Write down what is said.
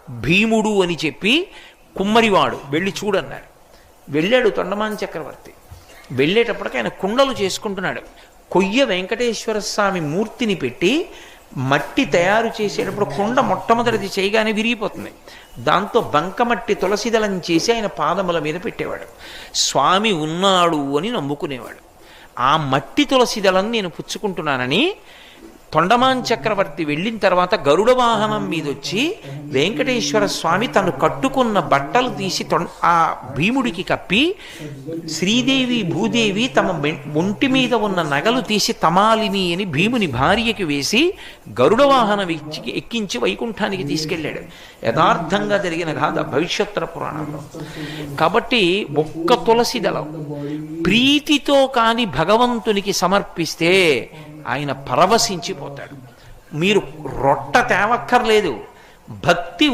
భీముడు అని చెప్పి కుమ్మరివాడు వెళ్ళి చూడన్నాడు. వెళ్ళాడు తొండమాన్ చక్రవర్తి. వెళ్ళేటప్పటికి ఆయన కుండలు చేసుకుంటున్నాడు. కొయ్య వెంకటేశ్వర స్వామి మూర్తిని పెట్టి మట్టి తయారు చేసేటప్పుడు కుండ మొట్టమొదటిది చేయగానే విరిగిపోతుంది. దాంతో బంకమట్టి తులసిదళం చేసి ఆయన పాదముల మీద పెట్టేవాడు. స్వామి ఉన్నాడు అని నమ్ముకునేవాడు. ఆ మట్టి తులసిదళం నేను పుచ్చుకుంటున్నానని తొండమాన్ చక్రవర్తి వెళ్ళిన తర్వాత గరుడ వాహనం మీద వచ్చి వెంకటేశ్వర స్వామి తను కట్టుకున్న బట్టలు తీసి ఆ భీముడికి కప్పి, శ్రీదేవి భూదేవి తమ ఒంటి మీద ఉన్న నగలు తీసి తమాలిని అని భీముని భార్యకి వేసి గరుడ వాహనం ఎక్కించి వైకుంఠానికి తీసుకెళ్ళాడు. యథార్థంగా జరిగిన గాథ భవిష్యోత్తర పురాణంలో. కాబట్టి ఒక్క తులసి దళం ప్రీతితో కాని భగవంతునికి సమర్పిస్తే ఆయన పరవశించిపోతాడు. మీరు రొట్ట తేవక్కర్లేదు, భక్తి